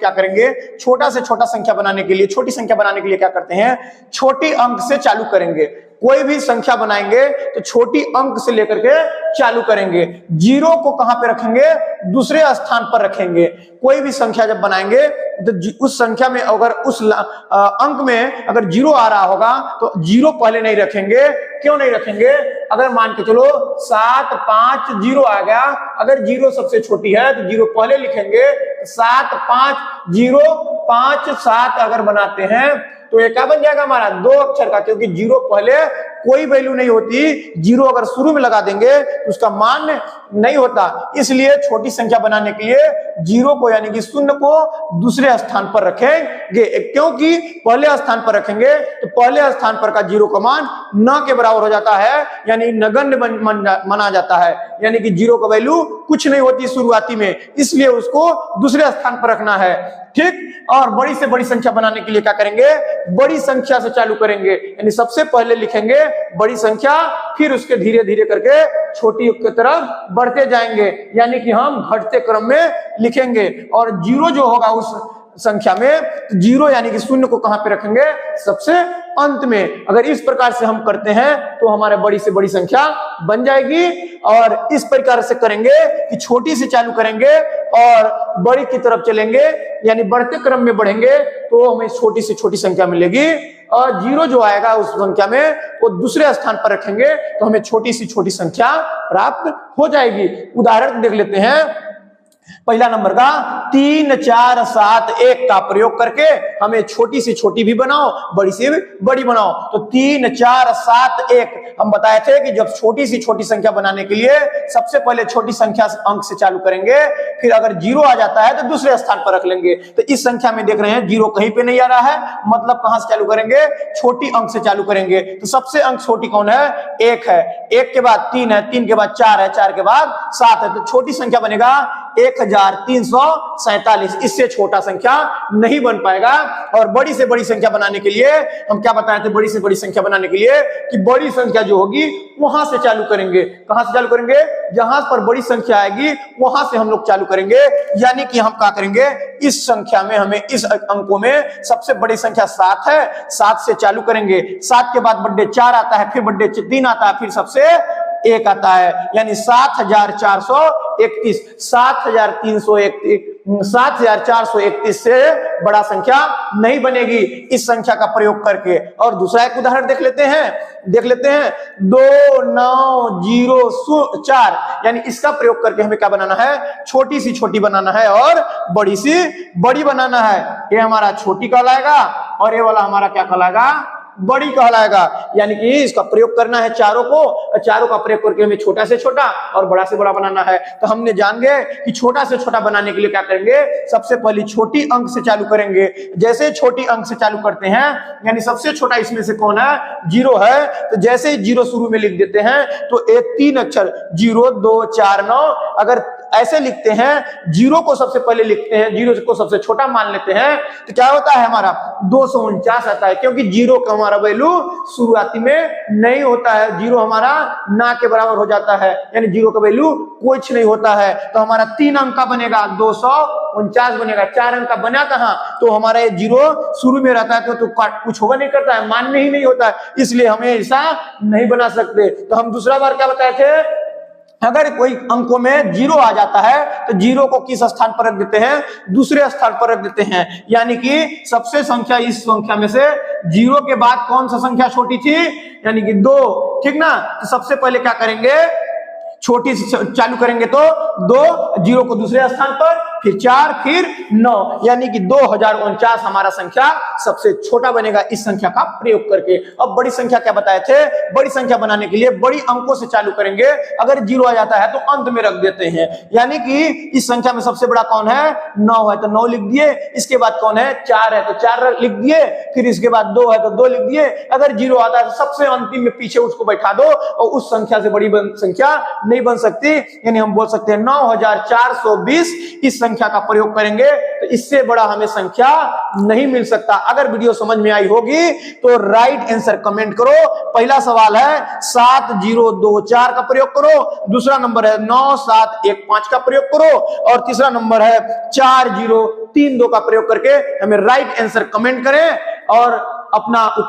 क्या करेंगे, छोटा से छोटा संख्या बनाने के लिए, छोटी संख्या बनाने के लिए क्या करते हैं, छोटी अंक से चालू करेंगे। कोई भी संख्या बनाएंगे तो छोटी अंक से लेकर के चालू करेंगे। जीरो को कहां पे रखेंगे, दूसरे स्थान पर रखेंगे। कोई भी संख्या जब बनाएंगे तो उस संख्या में अगर उस अंक में अगर जीरो आ रहा होगा तो जीरो पहले नहीं रखेंगे। क्यों नहीं रखेंगे, अगर मान के चलो 7 5 0 आ गया, अगर जीरो सबसे छोटी है तो जीरो पहले लिखेंगे। 7 5 0 5 7 अगर बनाते हैं तो ये क्या बन जाएगा हमारा, 2 अक्षर का, क्योंकि जीरो पहले कोई वैल्यू नहीं होती। जीरो अगर शुरू में लगा देंगे तो उसका मान नहीं होता। इसलिए छोटी संख्या बनाने के लिए जीरो को यानी कि शून्य को दूसरे स्थान पर रखेंगे। क्योंकि पहले स्थान पर रखेंगे तो पहले स्थान पर का जीरो का मान न के बराबर हो जाता है, यानी नगण्य माना जाता है, यानी कि जीरो का वैल्यू कुछ नहीं होती शुरुआती में, इसलिए उसको दूसरे स्थान पर रखना है। ठीक, और बड़ी से बड़ी संख्या बनाने के लिए क्या करेंगे, बड़ी संख्या से चालू करेंगे, यानी सबसे पहले लिखेंगे बड़ी संख्या, फिर उसके धीरे धीरे करके छोटी की तरफ बढ़ते जाएंगे, यानी कि हम घटते क्रम में लिखेंगे। और जीरो जो होगा उस संख्या में, तो जीरो यानी कि शून्य को कहां पे रखेंगे, सबसे अंत में। अगर इस प्रकार से हम करते हैं तो हमारे बड़ी से बड़ी संख्या बन जाएगी। और इस प्रकार से करेंगे कि छोटी से चालू करेंगे और बड़ी की तरफ चलेंगे, यानी बढ़ते क्रम में बढ़ेंगे तो हमें छोटी से छोटी संख्या मिलेगी। और जीरो जो आएगा उस संख्या में वो दूसरे स्थान पर रखेंगे तो हमें छोटी सी छोटी संख्या प्राप्त हो जाएगी। उदाहरण देख लेते हैं। पहला नंबर का 3 4 7 1 का प्रयोग करके हमें छोटी से छोटी भी बनाओ, बड़ी से बड़ी बनाओ। तो 3 4 7 1 हम बताए थे कि जब छोटी सी छोटी संख्या बनाने के लिए सबसे पहले छोटी संख्या अंक से चालू करेंगे, फिर अगर जीरो आ जाता है तो दूसरे स्थान पर रख लेंगे। तो इस संख्या में देख रहे हैं जीरो कहीं पे नहीं आ रहा है, मतलब कहां से चालू करेंगे, छोटी अंक से चालू करेंगे। तो सबसे अंक छोटी कौन है, 1 है, 1 के बाद 3 है, 3 के बाद 4 है, 4 के बाद 7 है। तो छोटी संख्या बनेगा 1347। इससे छोटा संख्या नहीं बन पाएगा। और बड़ी से बड़ी संख्या बनाने के लिए हम क्या बताए थे, बड़ी से बड़ी संख्या बनाने के लिए कि बड़ी संख्या जो होगी वहां से चालू करेंगे। कहां से चालू करेंगे, जहां पर बड़ी संख्या आएगी वहां से हम लोग चालू करेंगे। यानी कि हम क्या करेंगे, इस संख्या में हमें इस अंकों में सबसे बड़ी संख्या 7 है, 7 से चालू करेंगे। 7 के बाद बड्डे 4 आता है, फिर बड्डे 3 आता है, फिर सबसे 1 आता है, यानी 7431। 7431 से बड़ा संख्या नहीं बनेगी इस संख्या का प्रयोग करके। और दूसरा एक उदाहरण देख लेते हैं 2904, यानी इसका प्रयोग करके हमें क्या बनाना है, छोटी सी छोटी बनाना है और बड़ी सी बड़ी बनाना है। ये हमारा छोटी कहलाएगा और ये वाला हमारा क्या कहलाएगा, बड़ी कहलाएगा। यानी कि इसका प्रयोग करना है चारों को, चारों का प्रयोग करके हमें छोटा से छोटा और बड़ा से बड़ा बनाना है। तो हमने जान गए कि छोटा से छोटा बनाने के लिए क्या करेंगे, सबसे पहले छोटी अंक से चालू करेंगे। जैसे छोटी अंक से चालू करते हैं, यानी सबसे छोटा इसमें से कौन है, जीरो है, तो जैसे ही जीरो शुरू में लिख देते हैं तो एक 3 अक्षर 0 2 4 9 अगर ऐसे लिखते हैं, जीरो को सबसे पहले लिखते हैं, जीरो को सबसे छोटा मान लेते हैं, तो क्या होता है हमारा 249 आता है। क्योंकि जीरो का हमारा वैल्यू शुरुआती में नहीं होता है, जीरो हमारा ना के बराबर हो जाता है, यानी जीरो का वैल्यू कुछ नहीं होता है। तो हमारा 3 अंक का बनेगा 249 बनेगा। 4 अंक का बना कहां, तो हमारा ये जीरो शुरू में रहता है तो कुछ होगा नहीं करता है, मान्य ही नहीं होता है, इसलिए हमें ऐसा नहीं बना सकते। तो हम दूसरा बार क्या बताए थे, अगर कोई अंकों में जीरो आ जाता है तो जीरो को किस स्थान पर रख देते हैं, दूसरे स्थान पर रख देते हैं। यानी कि सबसे संख्या इस संख्या में से जीरो के बाद कौन सा संख्या छोटी थी, यानी कि 2, ठीक ना। तो सबसे पहले क्या करेंगे, छोटी से चालू करेंगे तो 2, जीरो को दूसरे स्थान पर, फिर 4, फिर 9, यानी कि 2049 हमारा संख्या सबसे छोटा बनेगा इस संख्या का प्रयोग करके। अब बड़ी संख्या क्या बताए थे, बड़ी संख्या बनाने के लिए बड़ी अंकों से चालू करेंगे। अगर जीरो आ जाता है तो अंत में रख देते हैं, यानी कि इस संख्या में सबसे बड़ा कौन है, 9 है तो 9 लिख दिए। इसके बाद कौन है, 4 है तो 4 लिख दिए। फिर इसके बाद 2 है तो 2 लिख दिए। अगर जीरो आता है तो सबसे अंतिम में पीछे उसको बैठा दो और उस संख्या से बड़ी संख्या नहीं बन सकती, यानी हम बोल सकते हैं 9420 इस संख्या संख्या का प्रयोग करेंगे तो इससे बड़ा हमें संख्या नहीं मिल सकता। अगर वीडियो समझ में आई होगी तो राइट आंसर कमेंट करो। पहला सवाल है 7024 का प्रयोग करो, दूसरा नंबर है 9715 का प्रयोग करो और तीसरा नंबर है 4032 का प्रयोग करके हमें राइट आंसर कमेंट करें और अपना